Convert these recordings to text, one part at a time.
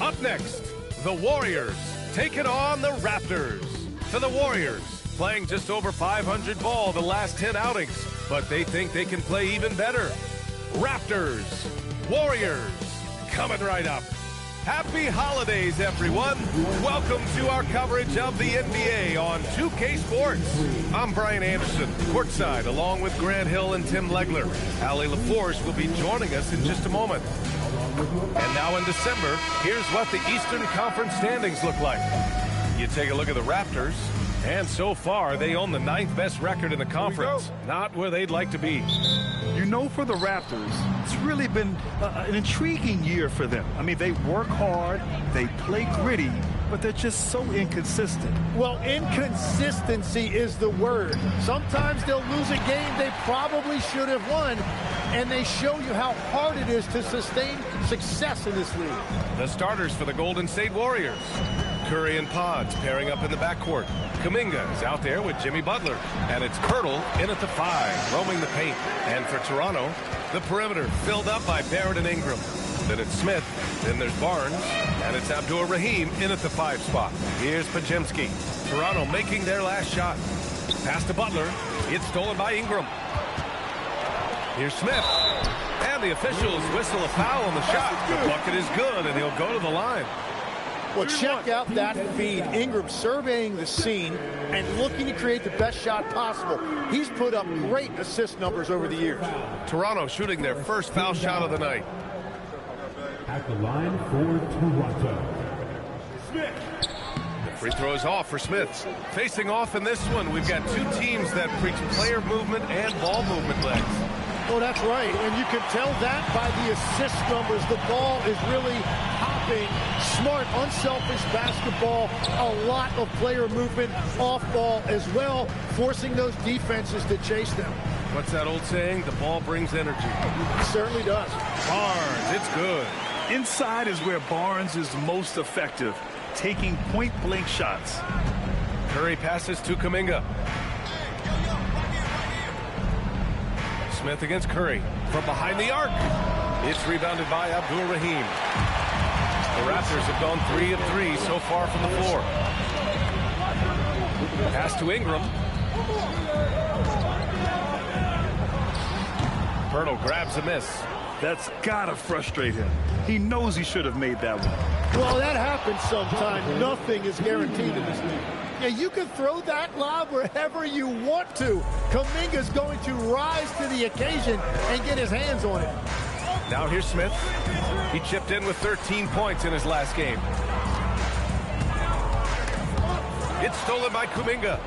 Up next, the Warriors taking on the Raptors. For the Warriors, playing just over 500 ball the last 10 outings, but they think they can play even better. Raptors, Warriors, coming right up. Happy holidays, everyone. Welcome to our coverage of the NBA on 2K Sports. I'm Brian Anderson, courtside, along with Grant Hill and Tim Legler. Allie LaForce will be joining us in just a moment. And now in December, here's what the Eastern Conference standings look like. You take a look at the Raptors, and so far, they own the 9th best record in the conference. Not where they'd like to be. You know, for the Raptors, it's really been an intriguing year for them. I mean, they work hard, they play gritty, but they're just so inconsistent. Well, inconsistency is the word. Sometimes they'll lose a game they probably should have won, and they show you how hard it is to sustain success in this league. The starters for the Golden State Warriors. Curry and Pods pairing up in the backcourt. Kuminga is out there with Jimmy Butler. And it's Pirtle in at the 5, roaming the paint. And for Toronto, the perimeter filled up by Barrett and Ingram. Then it's Smith. Then there's Barnes. And it's Abdur-Rahim in at the 5 spot. Here's Podziemski. Toronto making their last shot. Pass to Butler. It's stolen by Ingram. Here's Smith. And the officials whistle a foul on the shot. The bucket is good, and he'll go to the line. Well, check out that feed. Ingram surveying the scene and looking to create the best shot possible. He's put up great assist numbers over the years. Toronto shooting their first foul shot of the night. At the line for Toronto. The free throw is off for Smith. Facing off in this one, we've got two teams that preach player movement and ball movement legs. Oh, that's right. And you can tell that by the assist numbers. The ball is really hopping. Smart, unselfish basketball. A lot of player movement off ball as well, forcing those defenses to chase them. What's that old saying? The ball brings energy. It certainly does. Barnes, it's good. Inside is where Barnes is most effective, taking point-blank shots. Curry passes to Kuminga. Smith against Curry from behind the arc. It's rebounded by Abdur-Rahim. The Raptors have gone 3 of 3 so far from the floor. Pass to Ingram. Pirtle grabs a miss. That's gotta frustrate him. He knows he should have made that one. Well, that happens sometimes. Nothing is guaranteed in this league. Yeah, you can throw that lob wherever you want to. Kuminga's going to rise to the occasion and get his hands on it. Now here's Smith. He chipped in with 13 points in his last game. It's stolen by Kuminga.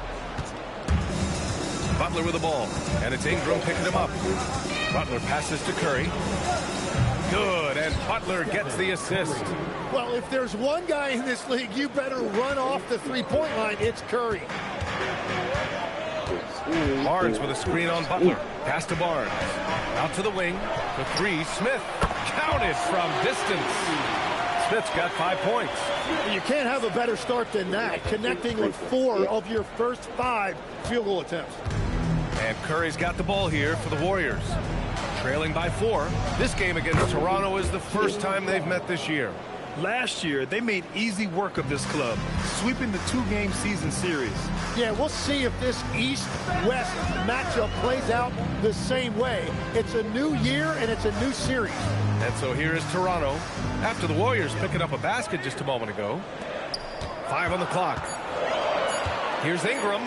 Butler with the ball, and it's Ingram picking him up. Butler passes to Curry. Good, and Butler gets the assist. Well, if there's one guy in this league, you better run off the three-point line. It's Curry. Barnes with a screen on Butler. Pass to Barnes. Out to the wing. For 3, Smith. Counted from distance. Smith's got 5 points. You can't have a better start than that, connecting with 4 of your first 5 field goal attempts. And Curry's got the ball here for the Warriors. Trailing by 4. This game against Toronto is the first time they've met this year. Last year, they made easy work of this club, sweeping the 2-game season series. Yeah, we'll see if this East-West matchup plays out the same way. It's a new year, and it's a new series. And so here is Toronto, after the Warriors picking up a basket just a moment ago. 5 on the clock. Here's Ingram.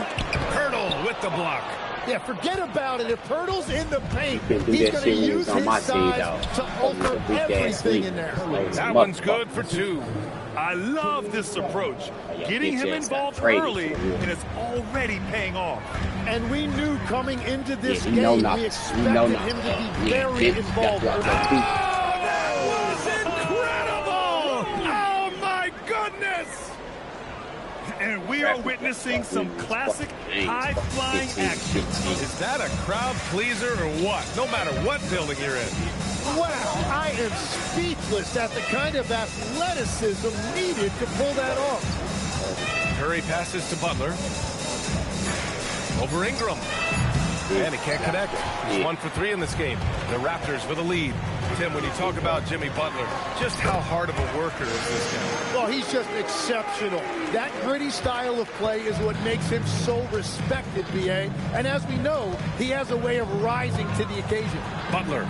Pirtle with the block. Yeah, forget about it. If Pirtle's in the paint, he's going to use his size to alter everything in there. That one's good for 2. I love this approach. Getting him involved early, and it's already paying off. And we knew coming into this game, we expected him to be very involved. Oh, that was incredible! Oh, my goodness! And we are witnessing some classic high-flying action. Is that a crowd pleaser or what? No matter what building you're in. Wow, I am speechless at the kind of athleticism needed to pull that off. Curry passes to Butler. Over Ingram. And he can't connect. He's 1 for 3 in this game. The Raptors with a lead. Tim, when you talk about Jimmy Butler, just how hard of a worker is this guy? Well, he's just exceptional. That gritty style of play is what makes him so respected, B.A. And as we know, he has a way of rising to the occasion. Butler.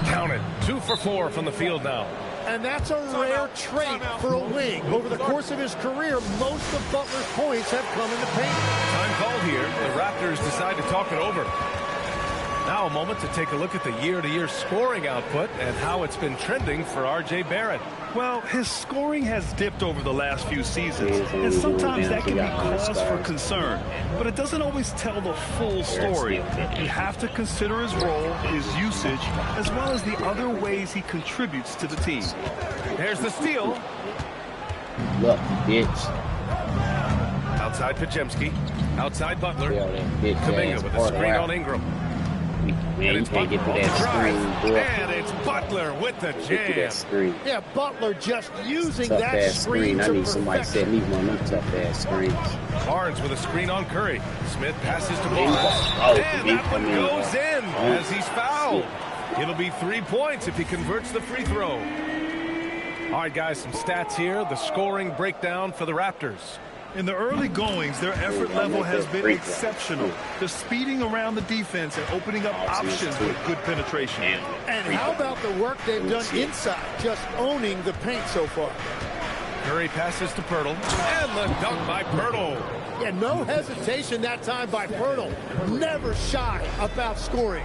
Counted. 2 for 4 from the field now. And that's a rare trait for a wing. Over the course of his career, most of Butler's points have come in the paint. Time called here. The Raptors decide to talk it over. Now a moment to take a look at the year-to-year scoring output and how it's been trending for R.J. Barrett. Well, his scoring has dipped over the last few seasons, and sometimes that can be cause for concern. But it doesn't always tell the full story. You have to consider his role, his usage, as well as the other ways he contributes to the team. There's the steal. Look, bitch. Outside Pajemski. Outside Butler. Bitch Kuminga with a screen on Ingram. Man, you can't get through that screen, boy. And it's Butler with the jam. Yeah, Butler just using tough that ass screen. I need somebody set me one of them tough ass screens. Barnes with a screen on Curry. Smith passes to Barnes. Oh, And that one goes in as he's fouled. It'll be 3 points if he converts the free throw. All right, guys, some stats here. The scoring breakdown for the Raptors. In the early goings, their effort level has been exceptional. They're speeding around the defense and opening up options with good penetration. And how about the work they've done inside, just owning the paint so far? Curry passes to Pirtle. And the dunk by Pirtle. Yeah, no hesitation that time by Pirtle. Never shy about scoring.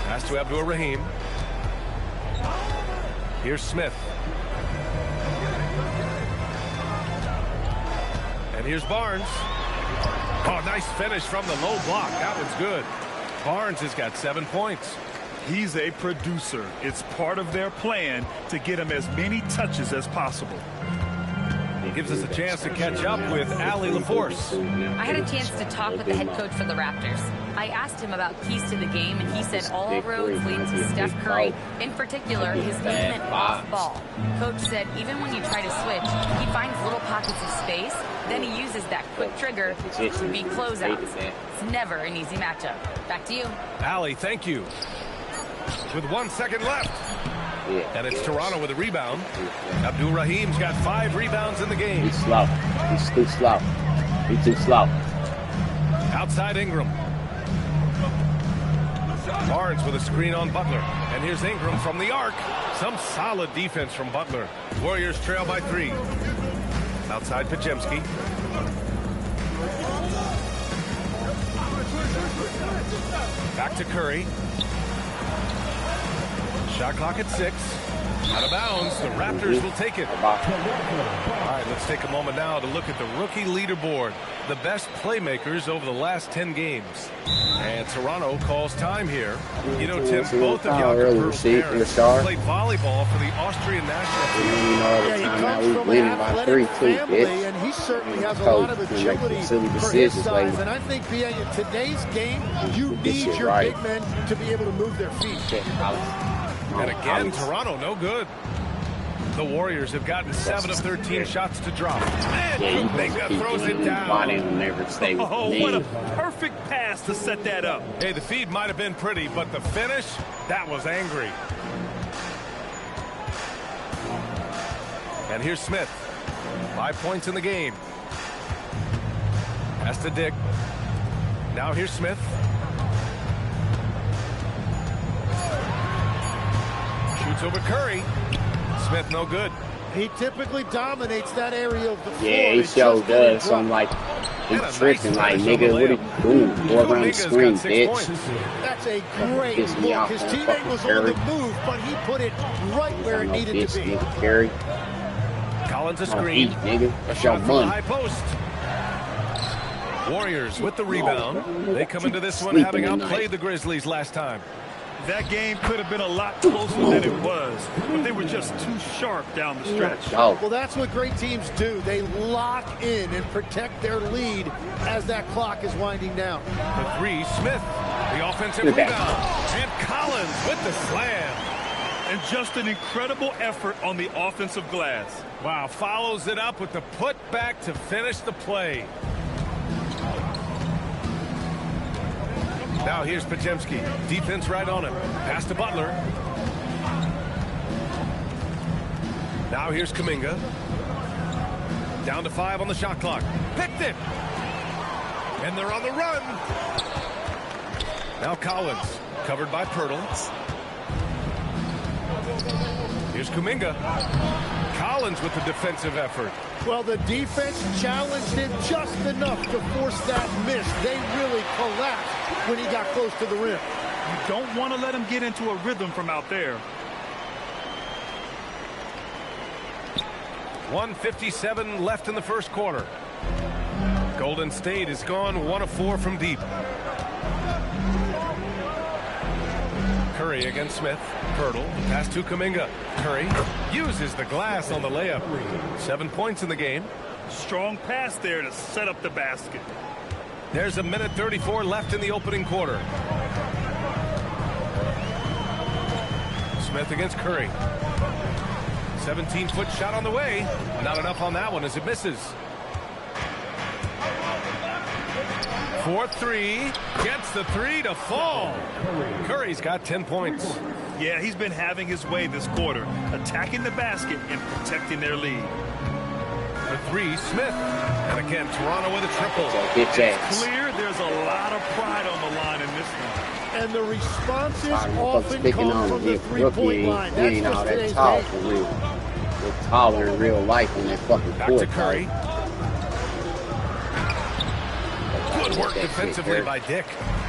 Pass to Abdur-Rahim. Here's Smith. And here's Barnes. Oh, nice finish from the low block. That one's good. Barnes has got 7 points. He's a producer. It's part of their plan to get him as many touches as possible. He gives us a chance to catch up with Allie LaForce. I had a chance to talk with the head coach for the Raptors. I asked him about keys to the game, and he said all roads lead to Steph Curry, in particular his movement off ball. Coach said even when you try to switch, he finds little pockets of space, then he uses that quick trigger to beat closeouts. It's never an easy matchup. Back to you. Allie, thank you. With 1 second left. And it's Toronto with a rebound. Abdur-Rahim's got 5 rebounds in the game. He's slow. He's too slow. He's too slow. Outside Ingram. Barnes with a screen on Butler. And here's Ingram from the arc. Some solid defense from Butler. Warriors trail by 3. Outside Pajemski. Back to Curry. Shot clock at 6. Out of bounds. The Raptors will take it. All right, let's take a moment now to look at the rookie leaderboard. The best playmakers over the last 10 games. And Toronto calls time here. You know, Tim, both of Jakob Poeltl's parents played volleyball for the Austrian national team. Yeah, he comes from an athletic family, and he certainly has a lot of agility for his size. And I think, in today's game, you need your big men to be able to move their feet. And again, Toronto, no good. The Warriors have gotten 7 of 13 shots to drop. And Kuminga throws it down. Oh, what a perfect pass to set that up. Hey, the feed might have been pretty, but the finish, that was angry. And here's Smith. 5 points in the game. Pass to Dick. Now here's Smith. Shoots over Curry. Smith no good. He typically dominates that area of the floor. Yeah, he sure does. So I'm like, he's tripping like, nigga, what are you doing? Go around the screen, bitch. That's a great look. His teammate was on the move, but he put it right where it needed to be. Curry. Collins a screen. Nigga. A shot from the high post. Warriors with the rebound. They come into this one having outplayed the Grizzlies last time. That game could have been a lot closer than it was, but they were just too sharp down the stretch. Well, that's what great teams do. They lock in and protect their lead as that clock is winding down. The 3, Smith, the offensive rebound, and Collins with the slam. And just an incredible effort on the offensive glass. Wow, follows it up with the putback to finish the play. Now here's Podziemski. Defense right on him. Pass to Butler. Now here's Kuminga. Down to 5 on the shot clock. Picked it. And they're on the run. Now Collins. Covered by Pirtle. Here's Kuminga. Collins with the defensive effort. Well, the defense challenged him just enough to force that miss. They really collapsed when he got close to the rim. You don't want to let him get into a rhythm from out there. 1:57 left in the first quarter. Golden State is gone 1 of 4 from deep. Curry against Smith. Pirtle. Pass to Kuminga. Curry uses the glass on the layup. 7 points in the game. Strong pass there to set up the basket. There's 1:34 left in the opening quarter. Smith against Curry. 17-foot shot on the way. Not enough on that one as it misses. 4-3. Gets the 3 to fall. Curry's got 10 points. Yeah, he's been having his way this quarter, attacking the basket and protecting their lead. The 3, Smith. And again, Toronto with a triple. It's clear there's a lot of pride on the line in this one. And the responses often come from the three-point line. That's just today's tall for real. They're taller in real life when they fucking back to Curry. Good work defensively by Dick.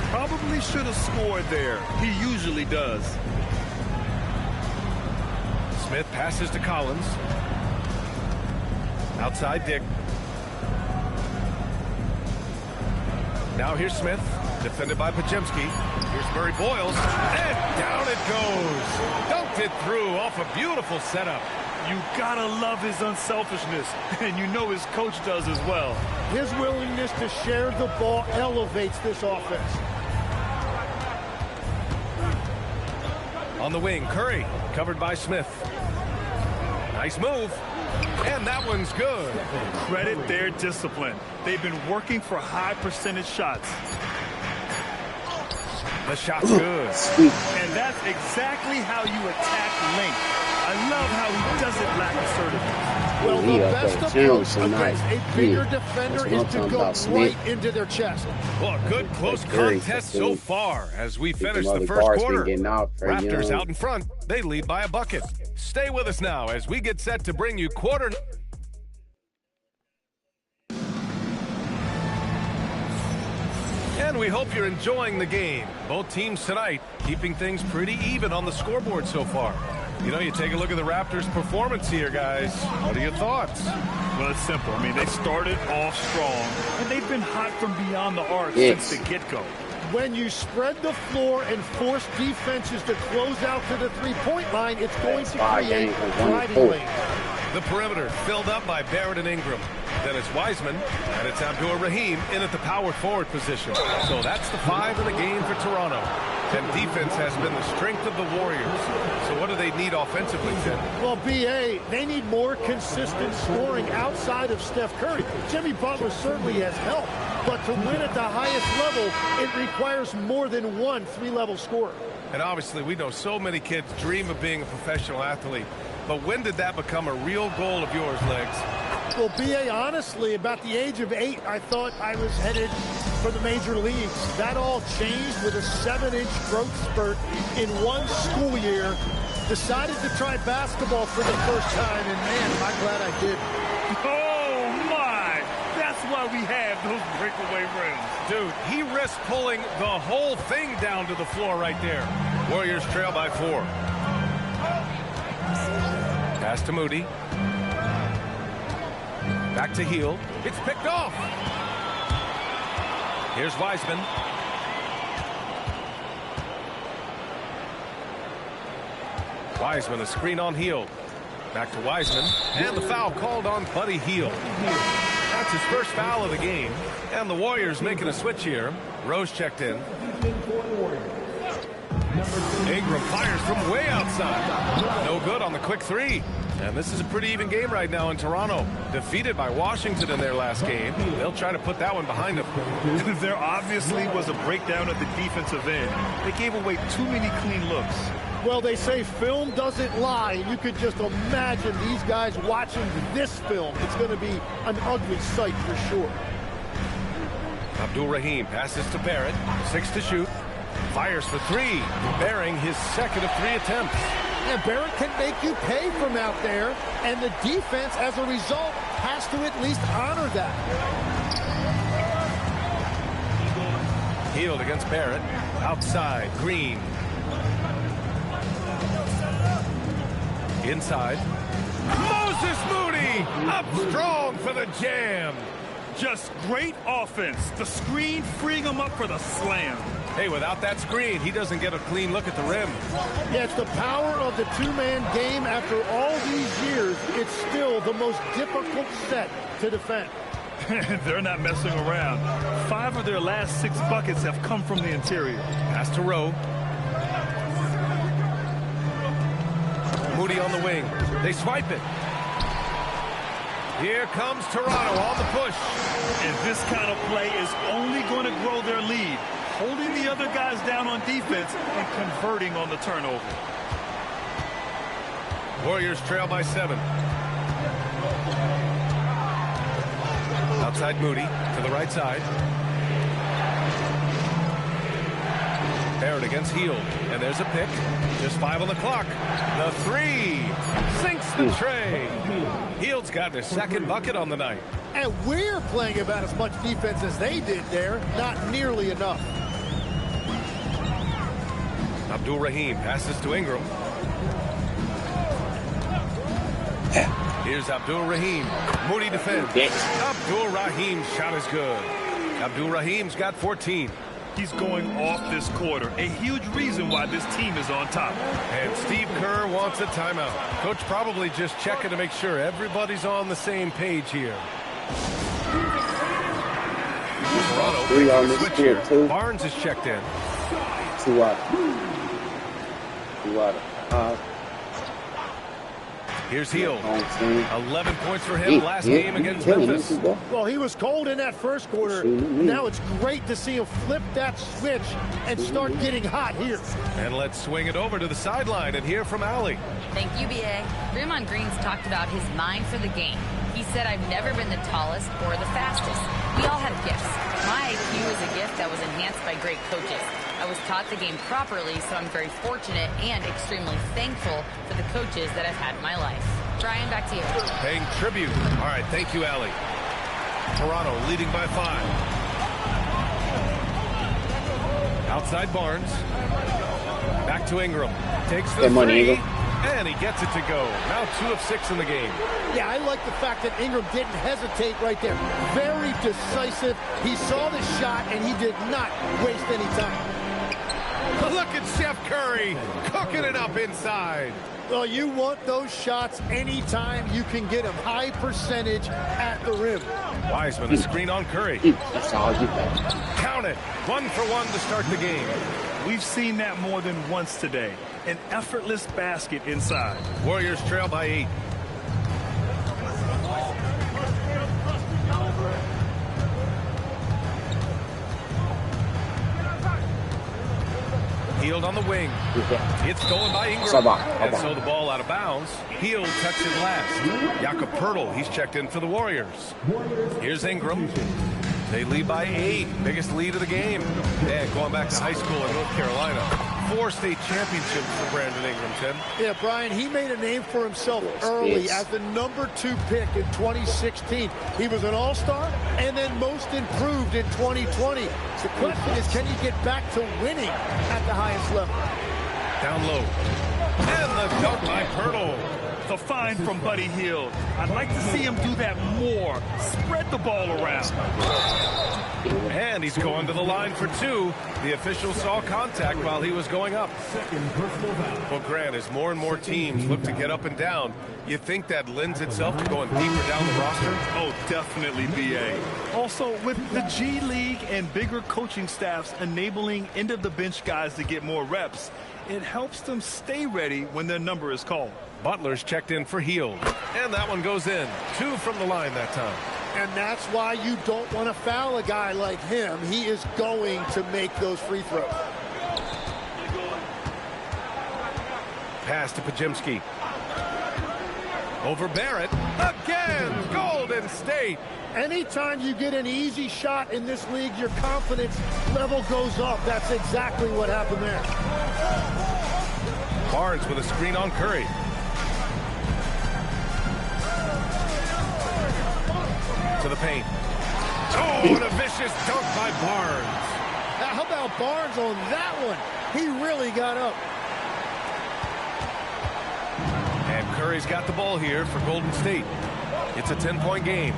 Probably should have scored there. He usually does. Smith passes to Collins. Outside Dick. Now here's Smith. Defended by Podziemski. Here's Murray Boyles. And down it goes. Dunked it through off a beautiful setup. You gotta love his unselfishness, and you know his coach does as well. His willingness to share the ball elevates this offense. On the wing, Curry, covered by Smith. Nice move. And that one's good. Credit their discipline. They've been working for high percentage shots. The shot's good. And that's exactly how you attack length. I love how he doesn't lack assertiveness. Well, the best approach against a bigger defender is to go right into their chest. Well, a good close contest so far as we finish the first quarter. Raptors out in front. They lead by a bucket. Stay with us now as we get set to bring you quarter. And we hope you're enjoying the game. Both teams tonight keeping things pretty even on the scoreboard so far. You know, you take a look at the Raptors' performance here, guys. What are your thoughts? Well, it's simple. I mean, they started off strong, and they've been hot from beyond the arc since the get-go. When you spread the floor and force defenses to close out to the three-point line, it's going to create driving lanes. The perimeter filled up by Barrett and Ingram. Then it's Wiseman, and it's Abdur-Rahim in at the power forward position. So that's the 5 in the game for Toronto. And defense has been the strength of the Warriors. So what do they need offensively, Tim? Well, B.A., they need more consistent scoring outside of Steph Curry. Jimmy Butler certainly has helped, but to win at the highest level, it requires more than one three-level scorer. And obviously, we know so many kids dream of being a professional athlete. But when did that become a real goal of yours, Legs? Well, B.A., honestly, about the age of 8, I thought I was headed for the major leagues. That all changed with a 7-inch growth spurt in one school year. Decided to try basketball for the first time, and man, am I glad I did. Oh, my! That's why we have those breakaway rims. Dude, he risked pulling the whole thing down to the floor right there. Warriors trail by 4. Pass to Moody. Back to Hield. It's picked off. Here's Wiseman. Wiseman, a screen on Hield. Back to Wiseman. And the foul called on Buddy Hield. That's his first foul of the game. And the Warriors making a switch here. Rose checked in. Ingram fires from way outside. No good on the quick 3. And this is a pretty even game right now in Toronto. Defeated by Washington in their last game. They'll try to put that one behind them. There obviously was a breakdown at the defensive end. They gave away too many clean looks. Well, they say film doesn't lie, and you could just imagine these guys watching this film. It's going to be an ugly sight for sure. Abdul-Rahim passes to Barrett. 6 to shoot. Fires for 3. Bearing his second of 3 attempts. And Barrett can make you pay from out there, and the defense, as a result, has to at least honor that. Hield against Barrett. Outside, Green. Inside. Moses Moody up strong for the jam. Just great offense. The screen freeing him up for the slam. Hey, without that screen, he doesn't get a clean look at the rim. Yeah, it's the power of the two-man game. After all these years, it's still the most difficult set to defend. They're not messing around. 5 of their last 6 buckets have come from the interior. Pass to Rowe. Moody on the wing. They swipe it. Here comes Toronto on the push. And this kind of play is only going to grow their lead. Holding the other guys down on defense and converting on the turnover. Warriors trail by 7. Outside Moody to the right side. Barrett against Hield. And there's a pick. Just 5 on the clock. The 3. Sinks the tray. Hield's got their second bucket on the night. And we're playing about as much defense as they did there. Not nearly enough. Abdul-Rahim passes to Ingram. Here's Abdul-Rahim. Moody defends. Abdul-Rahim's shot is good. Abdul-Rahim's got 14. He's going off this quarter. A huge reason why this team is on top. And Steve Kerr wants a timeout. Coach probably just checking to make sure everybody's on the same page here. Toronto switch here. Barnes is checked in. 2 out. 2 out. Here's Hield. 11 points for him last game against Memphis. Well, he was cold in that first quarter. Now it's great to see him flip that switch and start getting hot here. And let's swing it over to the sideline and hear from Allie. Thank you, BA. Draymond Green's talked about his mind for the game. He said, I've never been the tallest or the fastest. We all have gifts. My IQ is a gift that was enhanced by great coaches. I was taught the game properly, so I'm very fortunate and extremely thankful for the coaches that I've had in my life. Brian, back to you. Paying tribute. All right, thank you, Allie. Toronto leading by 5. Outside Barnes. Back to Ingram. Takes the 3. And he gets it to go. Now 2 of 6 in the game. Yeah, I like the fact that Ingram didn't hesitate right there. Very decisive. He saw the shot, and he did not waste any time. Look at Chef Curry cooking it up inside. Well, you want those shots anytime you can get them. High percentage at the rim. Wiseman, a screen on Curry. Count it. 1 for 1 to start the game. We've seen that more than once today. An effortless basket inside. Warriors trail by 8. Hield on the wing. It's stolen by Ingram. And so the ball out of bounds. Hield touched it last. Jakob Poeltl, he's checked in for the Warriors. Here's Ingram. They lead by 8. Biggest lead of the game. And going back to high school in North Carolina. 4 state championships for Brandon Ingram, Tim. Yeah, Brian, he made a name for himself early as the number 2 pick in 2016. He was an all-star and then most improved in 2020. The question is, can he get back to winning at the highest level? Down low. And the dunk by Poeltl. The find from Buddy Hield. I'd like to see him do that more. Spread the ball around. And he's going to the line for 2. The official saw contact while he was going up. Well, Grant, as more and more teams look to get up and down, you think that lends itself to going deeper down the roster? Oh, definitely, BA. Also, with the G League and bigger coaching staffs enabling end-of-the-bench guys to get more reps, It helps them stay ready when their number is called. Butler's checked in for Hield, and that one goes in. 2 from the line that time. And that's why you don't want to foul a guy like him. He is going to make those free throws. Pass to Pajemski. Over Barrett. Again, Golden State. Anytime you get an easy shot in this league, your confidence level goes up. That's exactly what happened there. Barnes with a screen on Curry. To the paint. Oh, and a vicious dunk by Barnes. How about Barnes on that one? He really got up. And Curry's got the ball here for Golden State. It's a 10-point game.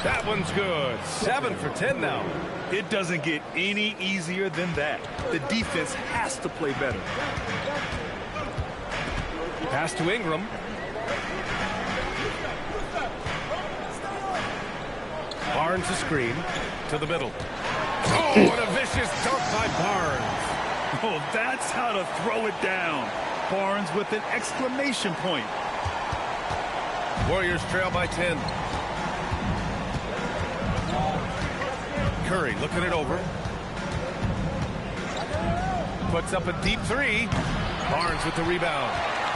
That one's good. 7 for 10 now. It doesn't get any easier than that. The defense has to play better. Pass to Ingram. Barnes a screen to the middle. Oh, and a vicious dunk by Barnes. Oh, that's how to throw it down. Barnes with an exclamation point. Warriors trail by 10. Curry looking it over. Puts up a deep 3. Barnes with the rebound.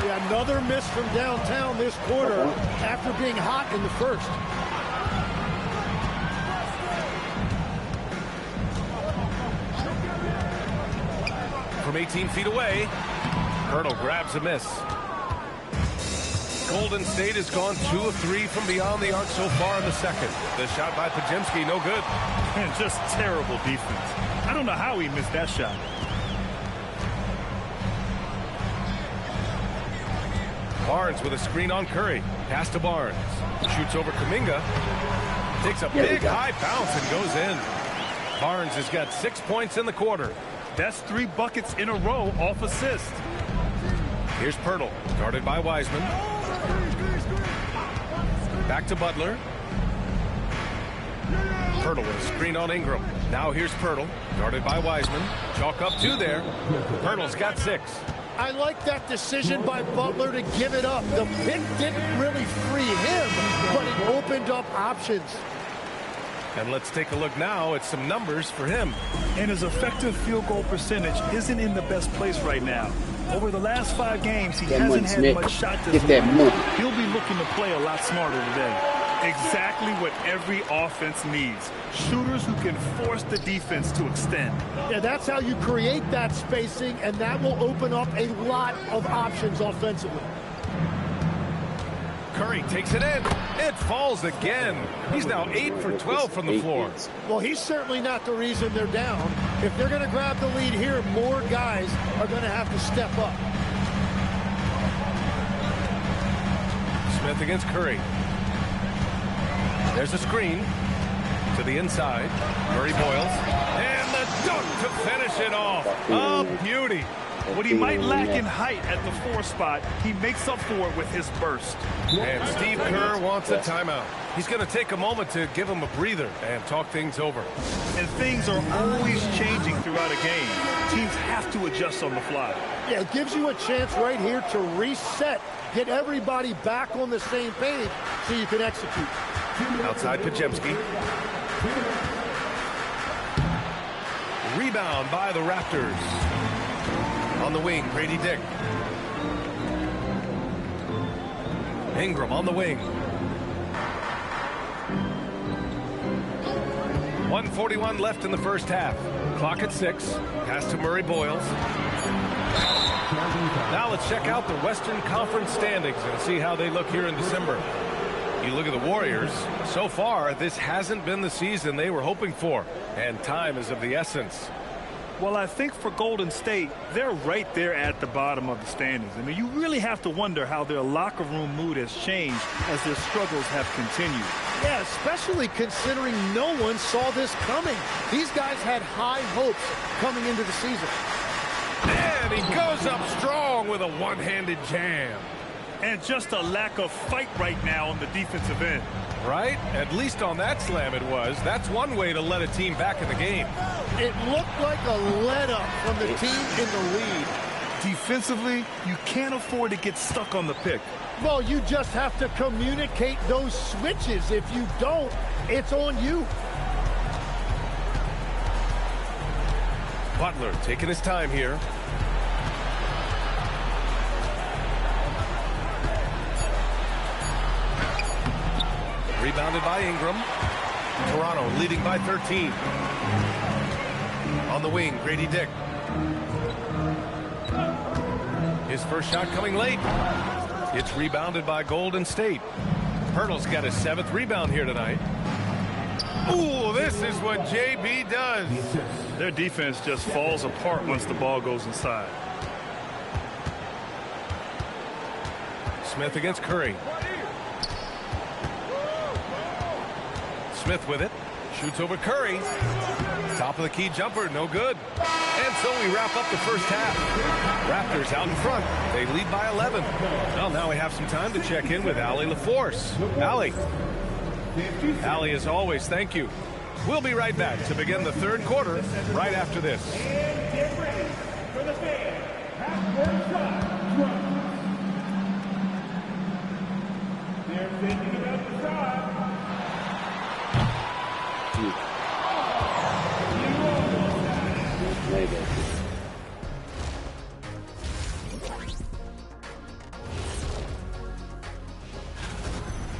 Yeah, another miss from downtown this quarter after being hot in the first. From 18 feet away, Hurdle grabs a miss. Golden State has gone 2 of 3 from beyond the arc so far in the second. The shot by Pajemski, no good. And just terrible defense. I don't know how he missed that shot. Barnes with a screen on Curry. Pass to Barnes. Shoots over Kuminga. Takes a big high bounce and goes in. Barnes has got 6 points in the quarter. That's 3 buckets in a row off assist. Here's Pirtle, guarded by Wiseman. Back to Butler. Pirtle with a screen on Ingram. Now here's Pirtle, guarded by Wiseman. Chalk up 2 there. Pirtle's got 6. I like that decision by Butler to give it up. The pick didn't really free him, but it opened up options. And let's take a look now at some numbers for him. And his effective field goal percentage isn't in the best place right now. Over the last 5 games, he hasn't had much shot this morning. He'll be looking to play a lot smarter today. Exactly what every offense needs. Shooters who can force the defense to extend. Yeah, that's how you create that spacing, and that will open up a lot of options offensively. Curry takes it in. It falls again. He's now 8 for 12 from the floor. Well, he's certainly not the reason they're down. If they're going to grab the lead here, more guys are going to have to step up. Smith against Curry. There's a screen to the inside. Murray Boyles. And the dunk to finish it off. A beauty. What he might lack in height at the 4 spot, he makes up for it with his burst. And Steve Kerr wants a timeout. He's going to take a moment to give him a breather and talk things over. And things are always changing throughout a game. Teams have to adjust on the fly. Yeah, it gives you a chance right here to reset, get everybody back on the same page so you can execute. Outside Pajemski. Rebound by the Raptors. On the wing, Grady Dick. Ingram on the wing. 1:41 left in the first half. Clock at 6. Pass to Murray Boyles. Now let's check out the Western Conference standings and see how they look here in December. You look at the Warriors. So far, this hasn't been the season they were hoping for, and time is of the essence. Well, I think for Golden State, they're right there at the bottom of the standings. I mean, you really have to wonder how their locker room mood has changed as their struggles have continued. Yeah, especially considering no one saw this coming. These guys had high hopes coming into the season. And he goes up strong with a one-handed jam. And just a lack of fight right now on the defensive end. Right? At least on that slam it was. That's one way to let a team back in the game. It looked like a let-up from the team in the lead. Defensively, you can't afford to get stuck on the pick. Well, you just have to communicate those switches. If you don't, it's on you. Butler taking his time here. Rebounded by Ingram. Toronto leading by 13. On the wing, Grady Dick. His first shot coming late. It's rebounded by Golden State. Pirtle's got his 7th rebound here tonight. Ooh, this is what JB does. Their defense just falls apart once the ball goes inside. Smith against Curry. Smith with it. Shoots over Curry. Top of the key jumper, no good. And so we wrap up the first half. Raptors out in front. They lead by 11. Well, now we have some time to check in with Allie LaForce. Allie. Allie, as always, thank you. We'll be right back to begin the third quarter right after this.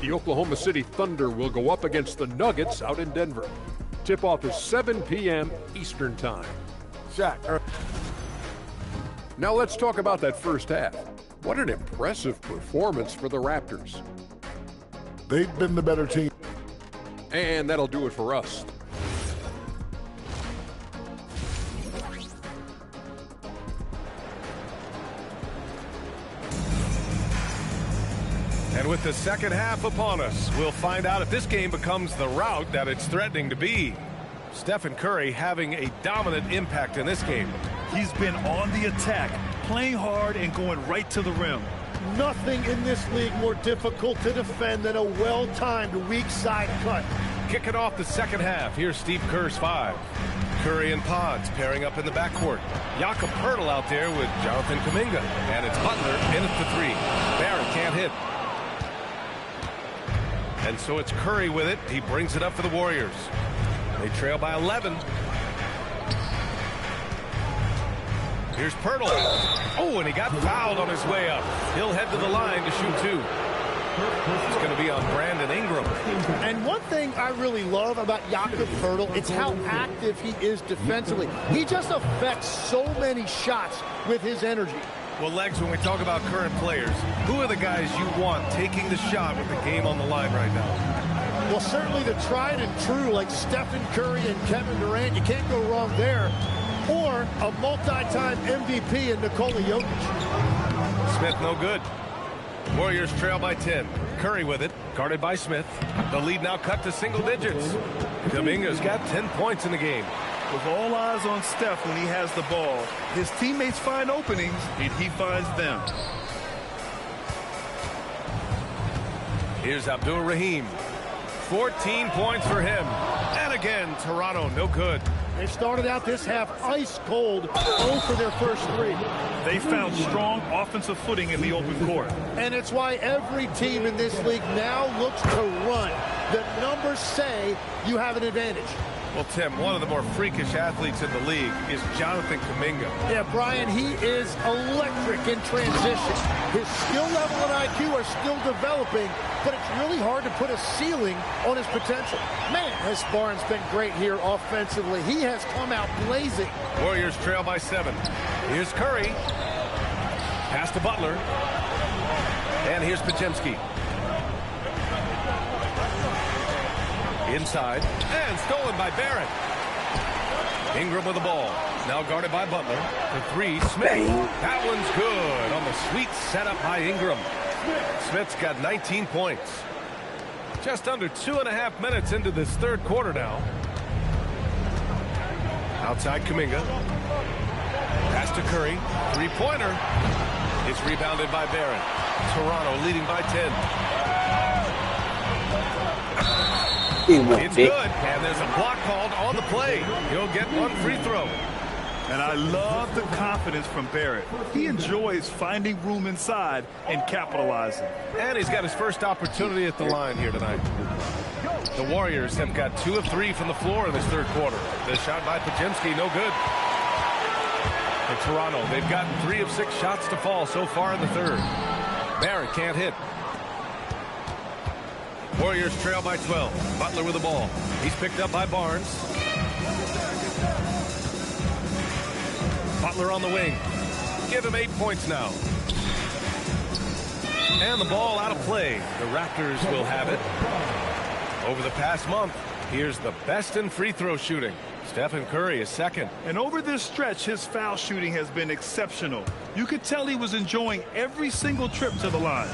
The Oklahoma City Thunder will go up against the Nuggets out in Denver. Tip-off is 7 p.m. Eastern Time. Now let's talk about that first half. What an impressive performance for the Raptors. They've been the better team. And that'll do it for us. And with the second half upon us, we'll find out if this game becomes the rout that it's threatening to be. Stephen Curry having a dominant impact in this game. He's been on the attack, playing hard and going right to the rim. Nothing in this league more difficult to defend than a well-timed weak side cut. Kicking off the second half, here's Steve Kerr's 5. Curry and Pods pairing up in the backcourt. Jakob Poeltl out there with Jonathan Kuminga. And it's Butler in at the 3. Barrett can't hit. And so it's Curry with it. He brings it up for the Warriors. They trail by 11. Here's Poeltl. Oh, and he got fouled on his way up. He'll head to the line to shoot 2. It's going to be on Brandon Ingram. And one thing I really love about Jakob Poeltl, it's how active he is defensively. He just affects so many shots with his energy. Well, Legs, when we talk about current players, who are the guys you want taking the shot with the game on the line right now? Well, certainly the tried and true, like Stephen Curry and Kevin Durant. You can't go wrong there. Or a multi-time MVP in Nikola Jokic. Smith no good. Warriors trail by 10. Curry with it, guarded by Smith. The lead now cut to single digits. Kuminga's got 10 points in the game. With all eyes on Steph when he has the ball, his teammates find openings and he finds them. Here's Abdul Rahim. 14 points for him. And again, Toronto no good. They started out this half ice cold, 0 for their first 3. They found strong offensive footing in the open court. And it's why every team in this league now looks to run. The numbers say you have an advantage. Well, Tim, one of the more freakish athletes in the league is Jonathan Kuminga. Yeah, Brian, he is electric in transition. His skill level and IQ are still developing, but it's really hard to put a ceiling on his potential. Man, has Barnes been great here offensively. He has come out blazing. Warriors trail by 7. Here's Curry. Pass to Butler. And here's Podziemski. Inside, and stolen by Barrett. Ingram with the ball. Now guarded by Butler. The 3, Smith. That one's good on the sweet setup by Ingram. Smith's got 19 points. Just under 2.5 minutes into this third quarter now. Outside Kuminga. Pass to Curry. 3-pointer. It's rebounded by Barrett. Toronto leading by 10. It's good, and there's a block called on the play. He'll get one free throw. And I love the confidence from Barrett. He enjoys finding room inside and capitalizing. And he's got his first opportunity at the line here tonight. The Warriors have got 2 of 3 from the floor in this third quarter. The shot by Podziemski, no good. For Toronto, they've gotten 3 of 6 shots to fall so far in the third. Barrett can't hit. Warriors trail by 12. Butler with the ball. He's picked up by Barnes. Butler on the wing. Give him 8 points now. And the ball out of play. The Raptors will have it. Over the past month, here's the best in free throw shooting. Stephen Curry is second. And over this stretch, his foul shooting has been exceptional. You could tell he was enjoying every single trip to the line.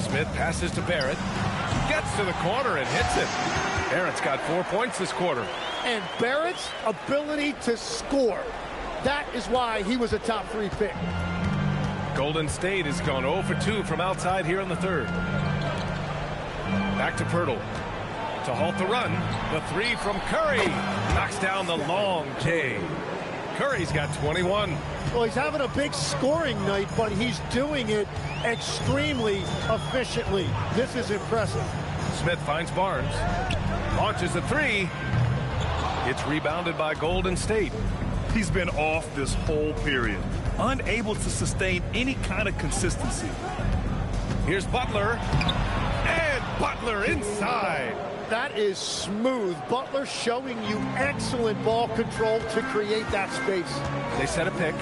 Smith passes to Barrett. Gets to the corner and hits it. Barrett's got 4 points this quarter. And Barrett's ability to score. That is why he was a top 3 pick. Golden State has gone 0 for 2 from outside here in the third. Back to Pirtle. To halt the run. The 3 from Curry. Knocks down the long J. Curry's got 21. Well, he's having a big scoring night, but he's doing it extremely efficiently. This is impressive. Smith finds Barnes. Launches a 3. It's rebounded by Golden State. He's been off this whole period, unable to sustain any kind of consistency. Here's Butler. And Butler inside. That is smooth. Butler showing you excellent ball control to create that space. They set a pick.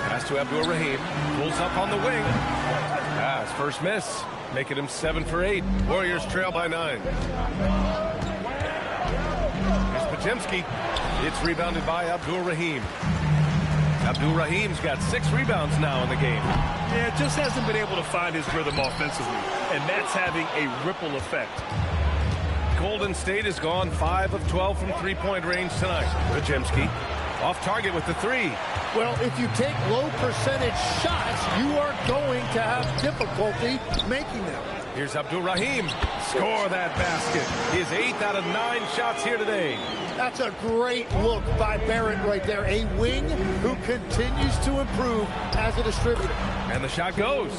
Pass to Abdur-Rahim. Pulls up on the wing. Pass, first miss. Making him 7 for 8. Warriors trail by 9. Here's Podziemski. It's rebounded by Abdur-Rahim. Abdur-Rahim's got 6 rebounds now in the game. Yeah, just hasn't been able to find his rhythm offensively, and that's having a ripple effect. Golden State has gone 5 of 12 from three-point range tonight. Podziemski off target with the 3. Well, if you take low percentage shots, you are going to have difficulty making them. Here's Abdur-Rahim. Score that basket. His 8th out of 9 shots here today. That's a great look by Barrett right there. A wing who continues to improve as a distributor. And the shot goes.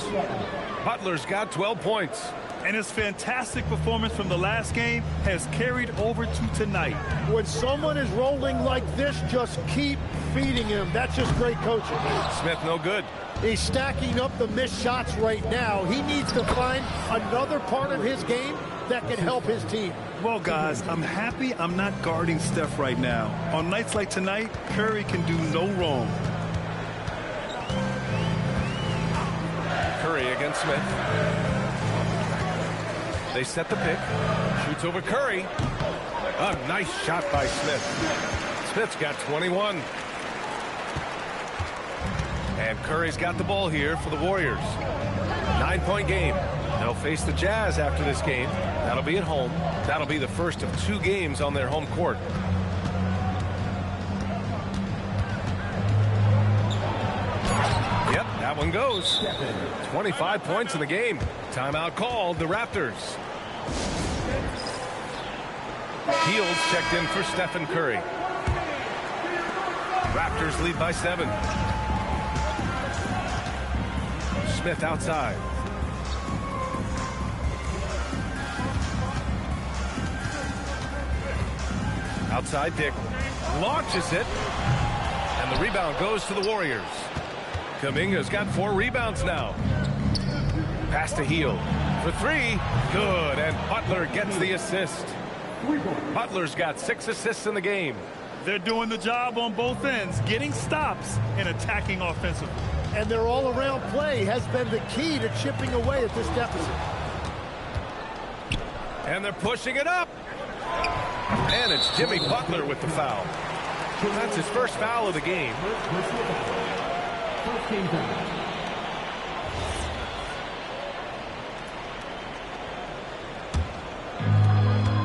Butler's got 12 points. And his fantastic performance from the last game has carried over to tonight. When someone is rolling like this, just keep feeding him. That's just great coaching. Smith no good. He's stacking up the missed shots right now. He needs to find another part of his game that can help his team. Well, guys, I'm happy I'm not guarding Steph right now. On nights like tonight, Curry can do no wrong. Curry against Smith. They set the pick. Shoots over Curry. A nice shot by Smith. Smith's got 21. And Curry's got the ball here for the Warriors. 9-point game. They'll face the Jazz after this game. That'll be at home. That'll be the first of 2 games on their home court. Yep, that one goes. 25 points in the game. Timeout called, the Raptors. Fields checked in for Stephen Curry. Raptors lead by 7. Smith outside. Outside Dick. Launches it. And the rebound goes to the Warriors. Kuminga's got 4 rebounds now. Pass to Hield. For 3. Good. And Butler gets the assist. Butler's got 6 assists in the game. They're doing the job on both ends, getting stops and attacking offensively. And their all-around play has been the key to chipping away at this deficit. And they're pushing it up. And it's Jimmy Butler with the foul. That's his first foul of the game.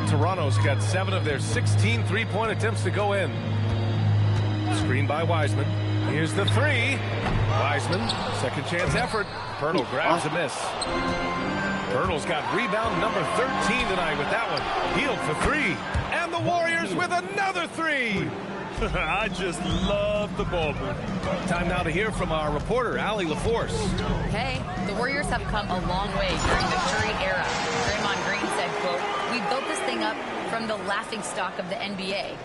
Toronto's got 7 of their 16 three-point attempts to go in. Screen by Wiseman. Here's the 3. Wiseman, second chance effort. Pirtle grabs a miss. Pirtle's got rebound number 13 tonight with that one. Healed for 3. And the Warriors with another 3. I just love the ball movement. Time now to hear from our reporter, Allie LaForce. Hey, the Warriors have come a long way during the Curry era. Draymond Green said, quote, "We built this thing up from the laughingstock of the NBA.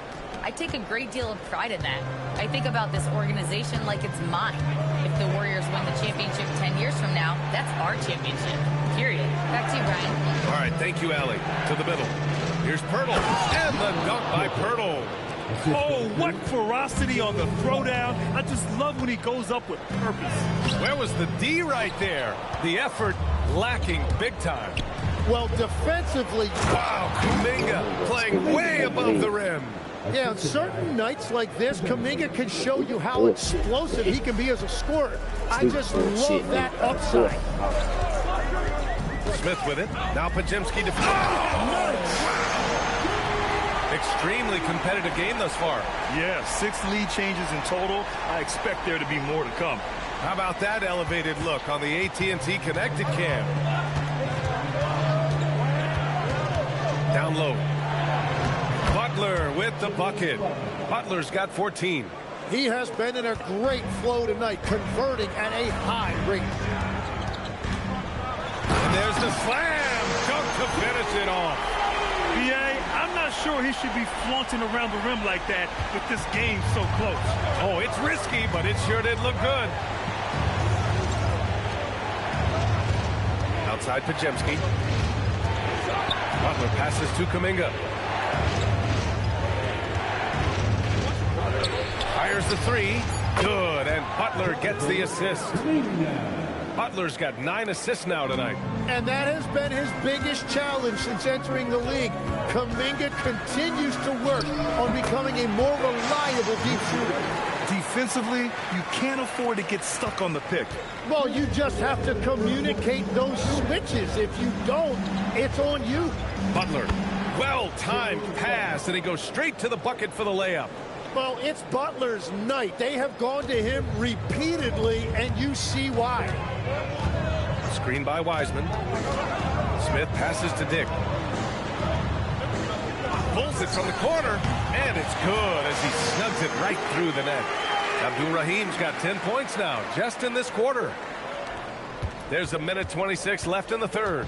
I take a great deal of pride in that. I think about this organization like it's mine. If the Warriors win the championship 10 years from now, that's our championship. Period." Back to you, Brian. All right, thank you, Allie. To the middle. Here's Pirtle. And the dunk by Pirtle. Oh, what ferocity on the throwdown. I just love when he goes up with purpose. Where was the D right there? The effort lacking big time. Well, defensively, Wow, Kuminga playing way above the rim. yeah, on certain nights like this, Kuminga can show you how explosive he can be as a scorer. I just love that upside. Smith with it. Now Pajemski defends. Extremely competitive game thus far. Yeah, 6 lead changes in total. I expect there to be more to come. How about that elevated look on the AT&T connected cam? Down low. Butler with the bucket. Butler's got 14. He has been in a great flow tonight, converting at a high rate. And there's the slam. Dunk to finish it off. BA, I'm not sure he should be flaunting around the rim like that with this game so close. Oh, it's risky, but it sure did look good. Outside Pajemski. Butler passes to Kuminga. Fires the 3. Good, and Butler gets the assist. Butler's got 9 assists now tonight. And that has been his biggest challenge since entering the league. Kuminga continues to work on becoming a more reliable deep shooter. Defensively, you can't afford to get stuck on the pick. Well, you just have to communicate those switches. If you don't, it's on you. Butler, well-timed pass, and he goes straight to the bucket for the layup. Well, it's Butler's night. They have gone to him repeatedly, and you see why. Screen by Wiseman. Smith passes to Dick. Pulls it from the corner, and it's good as he snugs it right through the net. Abdul-Rahim's got 10 points now, just in this quarter. There's a minute 26 left in the third.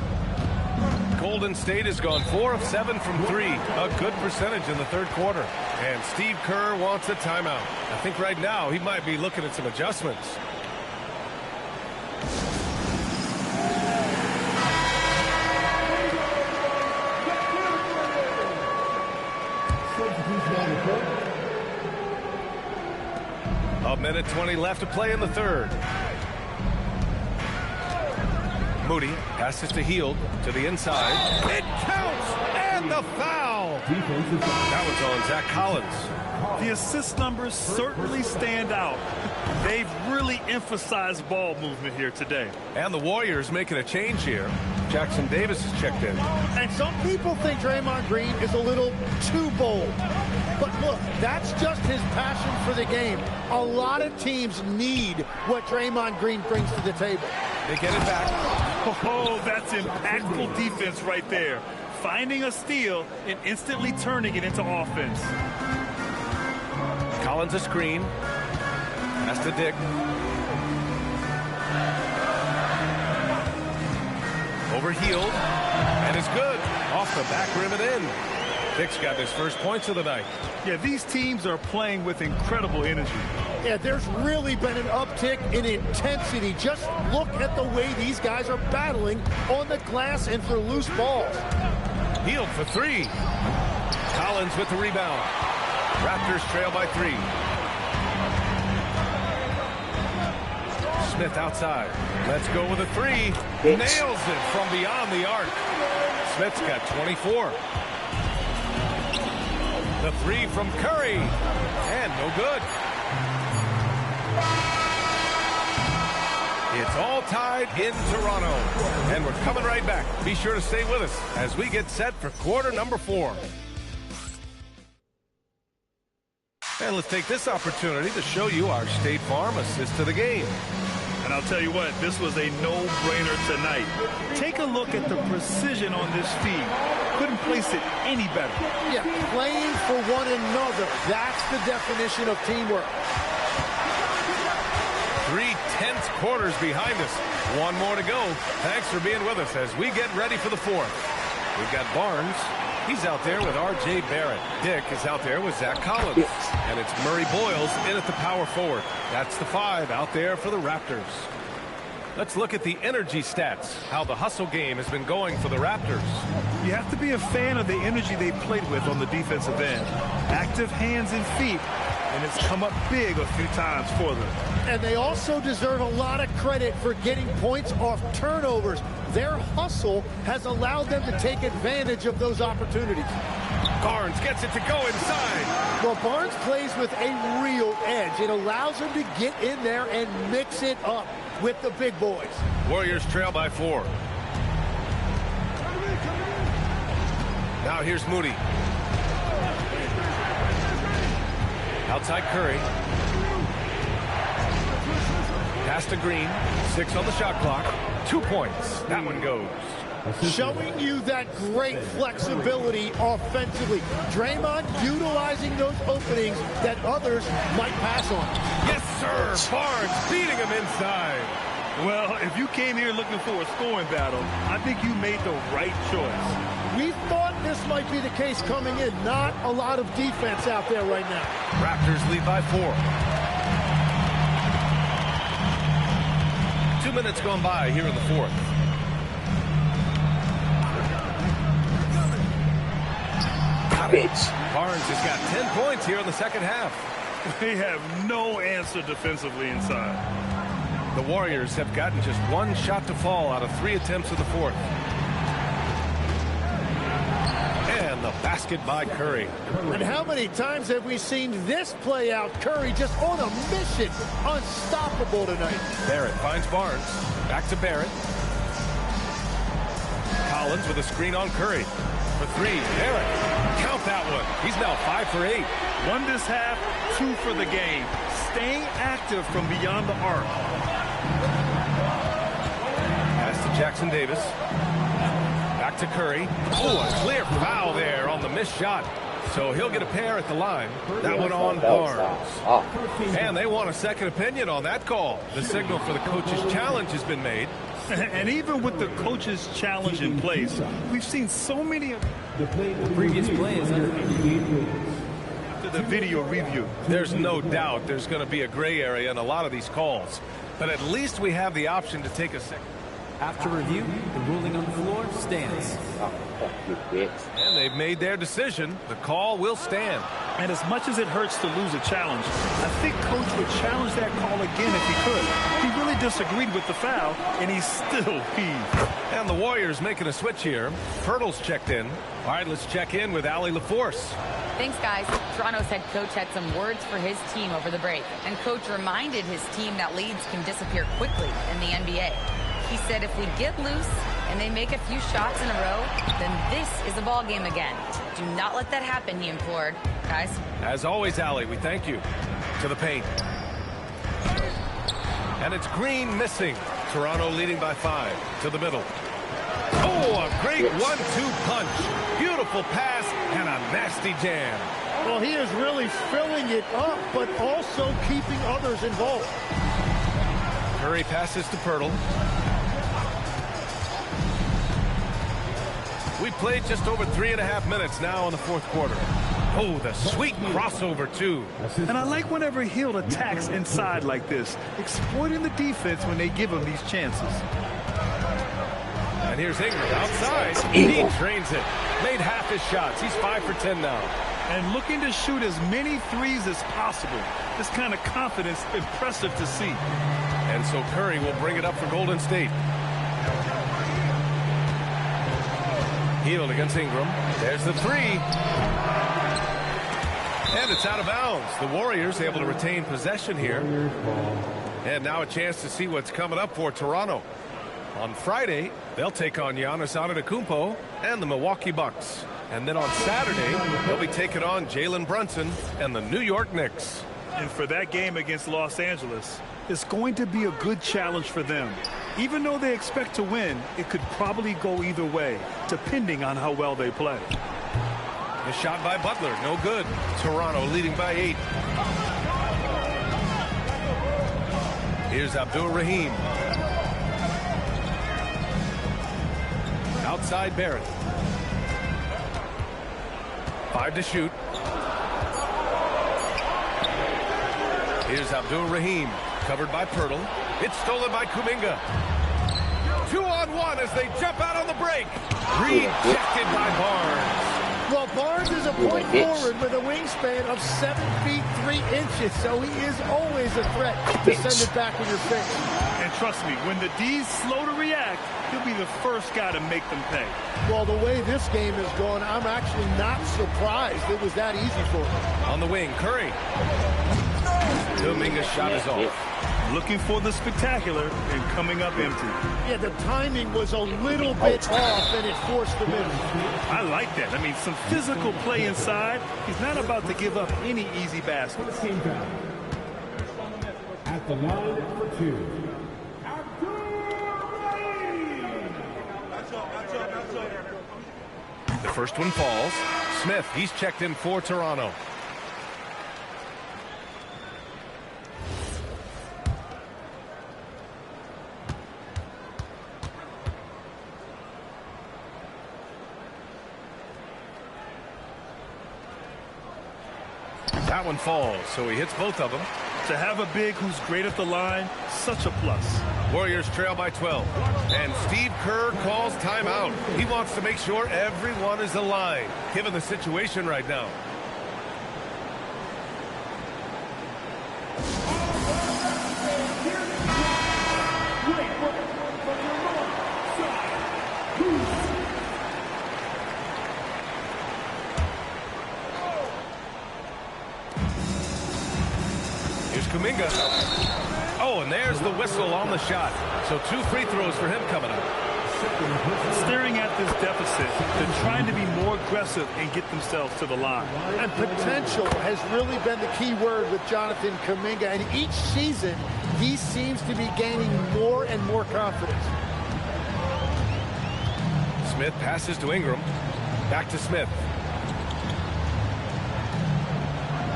Golden State has gone 4 of 7 from 3. A good percentage in the third quarter. And Steve Kerr wants a timeout. I think right now he might be looking at some adjustments. A minute 20 left to play in the third. Moody passes to Hield to the inside. It counts, and the foul. That was on Zach Collins. The assist numbers certainly stand out. They've really emphasized ball movement here today. And the Warriors making a change here. Jackson Davis has checked in. And some people think Draymond Green is a little too bold. But look, that's just his passion for the game. A lot of teams need what Draymond Green brings to the table. They get it back. Oh, that's impactful defense right there. Finding a steal and instantly turning it into offense. Collins a screen. Pass to Dick. Over Hield. And it's good. Off the back rim and in. Dick's got his first points of the night. Yeah, these teams are playing with incredible energy. Yeah, there's really been an uptick in intensity. Just look at the way these guys are battling on the glass and for loose balls. Hield for 3. Collins with the rebound. Raptors trail by 3. Smith outside. Let's go with a 3. Nails it from beyond the arc. Smith's got 24. The 3 from Curry. And no good. It's all tied in Toronto. And we're coming right back. Be sure to stay with us as we get set for quarter number 4. And let's take this opportunity to show you our State Farm assist to the game. And And I'll tell you what, this was a no-brainer tonight. Take a look at the precision on this feed. Couldn't place it any better. Yeah, playing for one another. That's the definition of teamwork. 3 tense quarters behind us. One more to go. Thanks for being with us as we get ready for the fourth. We've got Barnes. He's out there with R.J. Barrett. Dick is out there with Zach Collins. And it's Murray Boyles in at the power forward. That's the 5 out there for the Raptors. Let's look at the energy stats, how the hustle game has been going for the Raptors. You have to be a fan of the energy they played with on the defensive end. Active hands and feet, and it's come up big a few times for them. And they also deserve a lot of credit for getting points off turnovers. Their hustle has allowed them to take advantage of those opportunities. Barnes gets it to go inside. Well, Barnes plays with a real edge. It allows him to get in there and mix it up with the big boys. Warriors trail by 4. Now here's Moody. Outside Curry. Pass to Green. 6 on the shot clock. 2 points. That one goes. Showing you that great flexibility offensively. Draymond utilizing those openings that others might pass on. Yes, sir. Barnes beating him inside. Well, if you came here looking for a scoring battle, I think you made the right choice. We thought this might be the case coming in. Not a lot of defense out there right now. Raptors lead by 4. 2 minutes gone by here in the fourth. Barnes has got 10 points here in the second half. They have no answer defensively inside. The Warriors have gotten just 1 shot to fall out of 3 attempts in the fourth. And the basket by Curry. And how many times have we seen this play out? Curry just on a mission. Unstoppable tonight. Barrett finds Barnes. Back to Barrett. Collins with a screen on Curry. For 3, Barrett. Count that one. He's now 5 for 8. 1 this half, 2 for the game. Staying active from beyond the arc. Pass to Jackson Davis. Back to Curry. Oh, a clear foul there on the missed shot. So he'll get a pair at the line. That one on Barnes. And they want a second opinion on that call. The signal for the coach's challenge has been made. And even with the coach's challenge in place, we've seen so many of The previous play is under 88 minutes. after the video review. There's no doubt there's going to be a gray area in a lot of these calls. But at least we have the option to take a second. After review, the ruling on the floor stands. And they've made their decision. The call will stand. And as much as it hurts to lose a challenge, I think Coach would challenge that call again if he could. He really disagreed with the foul, and he's still peeved. And the Warriors making a switch here. Pirtle's checked in. All right, let's check in with Allie LaForce. Thanks, guys. Toronto's head coach had some words for his team over the break, and coach reminded his team that leads can disappear quickly in the NBA. He said if we get loose and they make a few shots in a row, then this is a ball game again. Do not let that happen, he implored. Guys? As always, Allie, we thank you. To the paint. And it's Green missing. Toronto leading by 5. To the middle. Oh, a great 1-2 punch. Beautiful pass and a nasty jam. Well, he is really filling it up, but also keeping others involved. Curry passes to Pirtle. We've played just over 3.5 minutes now in the fourth quarter. Oh, the sweet crossover, too. And I like whenever Hill attacks inside like this, exploiting the defense when they give him these chances. And here's Ingram outside. He drains it. Made half his shots. He's 5 for 10 now. And looking to shoot as many threes as possible. This kind of confidence, impressive to see. And so Curry will bring it up for Golden State. Hield against Ingram. There's the 3. And it's out of bounds. The Warriors able to retain possession here. And now a chance to see what's coming up for Toronto. On Friday, they'll take on Giannis Antetokounmpo and the Milwaukee Bucks. And then on Saturday, they'll be taking on Jalen Brunson and the New York Knicks. And for that game against Los Angeles, It's going to be a good challenge for them. Even though they expect to win, it could probably go either way, depending on how well they play. A shot by Butler, no good. Toronto leading by 8. Here's Abdul-Rahim. Outside Barrett. 5 to shoot. Here's Abdul-Rahim, covered by Pirtle. It's stolen by Kuminga. 2-on-1 as they jump out on the break. Rejected by Barnes. Well, Barnes is a point forward with a wingspan of 7 feet 3 inches, so he is always a threat to send it back in your face. And trust me, when the D's slow to react, he'll be the first guy to make them pay. Well, the way this game is going, I'm actually not surprised it was that easy for him. On the wing, Curry. Kuminga's shot is off. Looking for the spectacular and coming up empty. Yeah, the timing was a little bit off, and it forced the miss. I like that. I mean, some physical play inside. He's not about to give up any easy baskets. At the line for 2. The first one falls. Smith, he's checked in for Toronto. That one falls, so he hits both of them. To have a big who's great at the line, such a plus. Warriors trail by 12. And Steve Kerr calls timeout. He wants to make sure everyone is aligned, given the situation right now. Kuminga. Oh, and there's the whistle on the shot. So 2 free throws for him coming up. Staring at this deficit, they're trying to be more aggressive and get themselves to the line. And potential has really been the key word with Jonathan Kuminga. And each season, he seems to be gaining more and more confidence. Smith passes to Ingram. Back to Smith.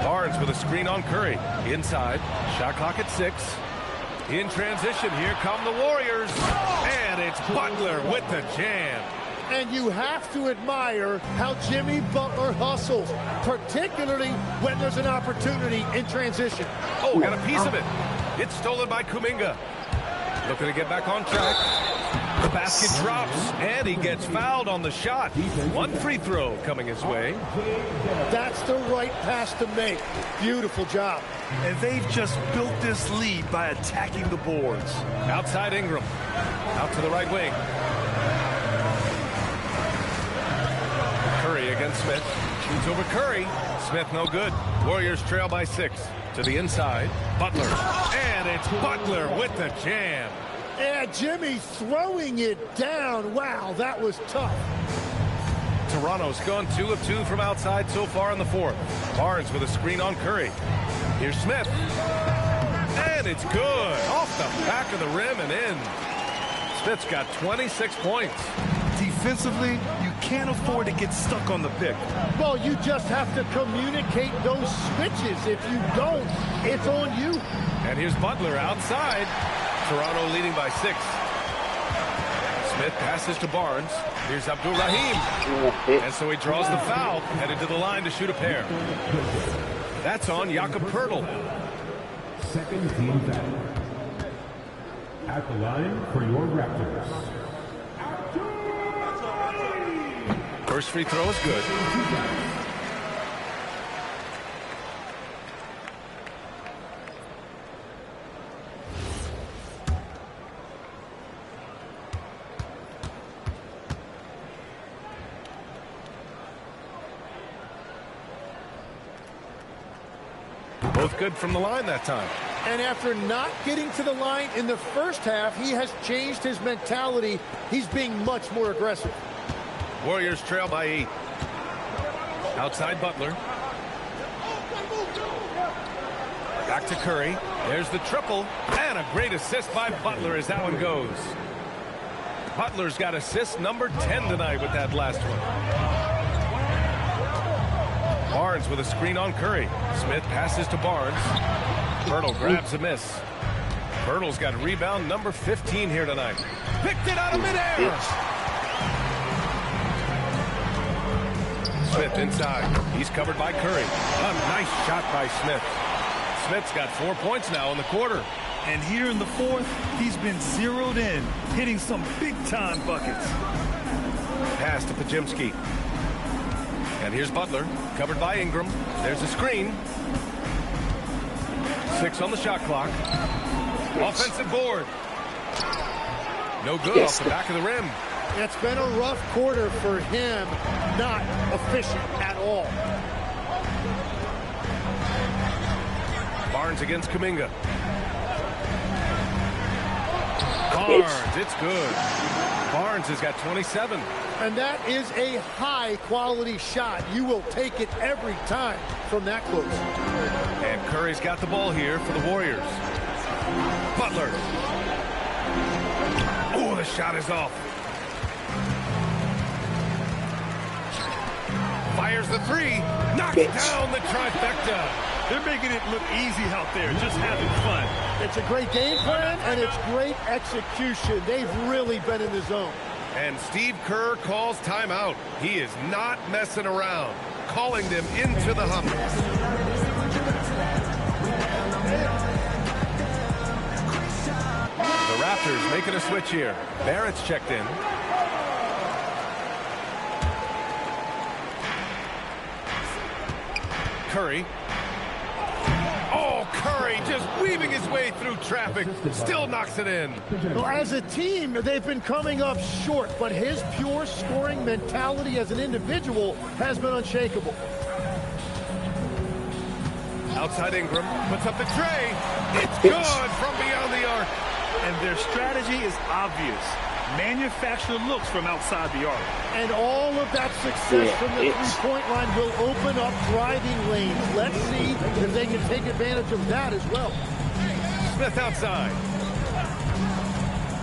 Barnes with a screen on Curry. Inside. Shot clock at 6. In transition, here come the Warriors. And it's Butler with the jam. And you have to admire how Jimmy Butler hustles, particularly when there's an opportunity in transition. Oh, got a piece of it. It's stolen by Kuminga. Looking to get back on track. The basket drops, and he gets fouled on the shot. 1 free throw coming his way. That's the right pass to make. Beautiful job. And they've just built this lead by attacking the boards. Outside Ingram. Out to the right wing. Curry against Smith. Shoots over Curry. Smith no good. Warriors trail by 6. To the inside. Butler. And it's Butler with the jam. Yeah, Jimmy throwing it down. Wow, that was tough. Toronto's gone 2 of 2 from outside so far in the 4th. Barnes with a screen on Curry. Here's Smith. And it's good. Off the back of the rim and in. Smith's got 26 points. Defensively, you can't afford to get stuck on the pick. Well, you just have to communicate those switches. If you don't, it's on you. And here's Butler outside. Toronto leading by 6. Smith passes to Barnes. Here's Abdul-Rahim. And so he draws the foul, headed to the line to shoot a pair. That's on Jakob Pirtle. Second team foul. At the line for your Raptors. First free throw is good. Both good from the line that time. And after not getting to the line in the first half, he has changed his mentality. He's being much more aggressive. Warriors trail by 8. Outside Butler. Back to Curry. There's the triple. And a great assist by Butler as that one goes. Butler's got assist number 10 tonight with that last one. Barnes with a screen on Curry. Smith passes to Barnes. Pirtle grabs a miss. Pirtle's got rebound number 15 here tonight. Picked it out of midair. Smith inside. He's covered by Curry. A nice shot by Smith. Smith's got 4 points now in the quarter. And here in the fourth, he's been zeroed in, hitting some big-time buckets. Pass to Pajemski. And here's Butler, covered by Ingram. There's a screen. 6 on the shot clock. Offensive board. No good off the back of the rim. It's been a rough quarter for him. Not efficient at all. Barnes against Kuminga. Barnes, it's good. Barnes has got 27. And that is a high-quality shot. You will take it every time from that close. And Curry's got the ball here for the Warriors. Butler. Oh, the shot is off. Fires the three. Knocks down the trifecta. They're making it look easy out there, just having fun. It's a great game plan, and it's great execution. They've really been in the zone. And Steve Kerr calls timeout. He is not messing around, calling them into the hump. The Raptors making a switch here. Barrett's checked in. Curry. Oh, Curry just weaving his way through traffic. Still knocks it in. Well, as a team, they've been coming up short, but his pure scoring mentality as an individual has been unshakable. Outside Ingram puts up the tray. It's good from beyond the arc. And their strategy is obvious. Manufacture looks from outside the arc. And all of that success from the three-point line will open up driving lanes. Let's see if they can take advantage of that as well. Smith outside.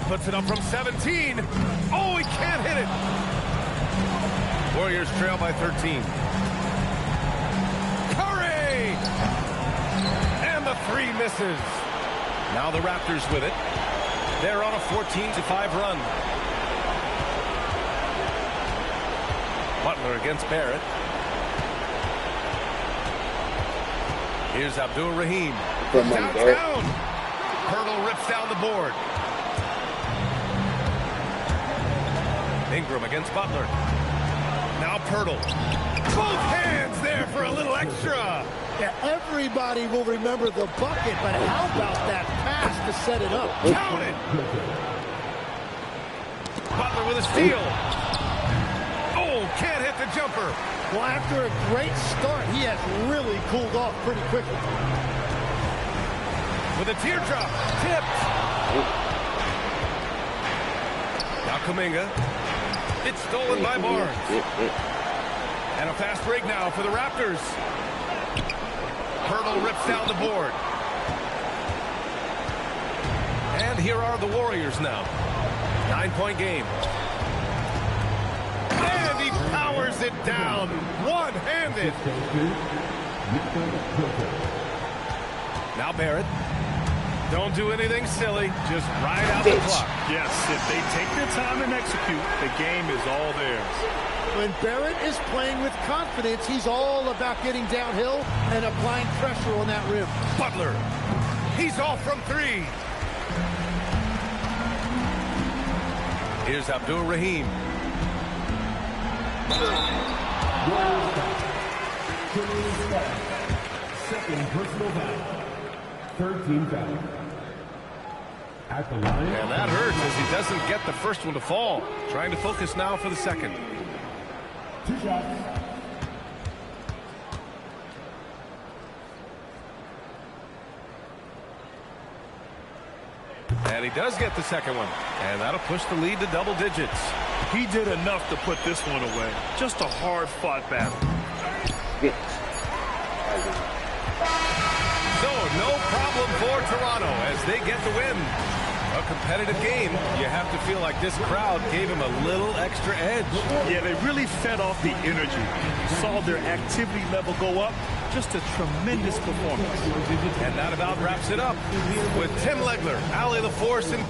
Puts it up from 17. Oh, he can't hit it. Warriors trail by 13. Curry! And the three misses. Now the Raptors with it. They're on a 14-5 run. Butler against Barrett. Here's Abdul-Rahim. Downtown. Pirtle rips down the board. Ingram against Butler. Now Pirtle. Both hands there for a little extra. Yeah, everybody will remember the bucket, but how about that pass to set it up? Count it. Butler with a steal. Oh, can't hit the jumper. Well, after a great start, he has really cooled off pretty quickly. With a teardrop. Tipped. Now Kuminga. It's stolen by Barnes. And a fast break now for the Raptors. Pirtle rips down the board. And here are the Warriors now. 9-point game. And he powers it down. One-handed. Now Barrett. Don't do anything silly. Just ride out the clock. Yes, if they take their time and execute, the game is all theirs. When Barrett is playing with confidence, he's all about getting downhill and applying pressure on that rim. Butler. He's off from three. Here's Abdul-Rahim. Second personal foul. 13 foul. At the line. And that hurts as he doesn't get the first one to fall. Trying to focus now for the second. 2 shots. And he does get the second one. And that'll push the lead to double digits. He did enough to put this one away. Just a hard-fought battle. So no problem for Toronto as they get the win. A competitive game. You have to feel like this crowd gave him a little extra edge. Yeah, they really fed off the energy. You saw their activity level go up. Just a tremendous performance. And that about wraps it up with Tim Legler, Allie LaForce, and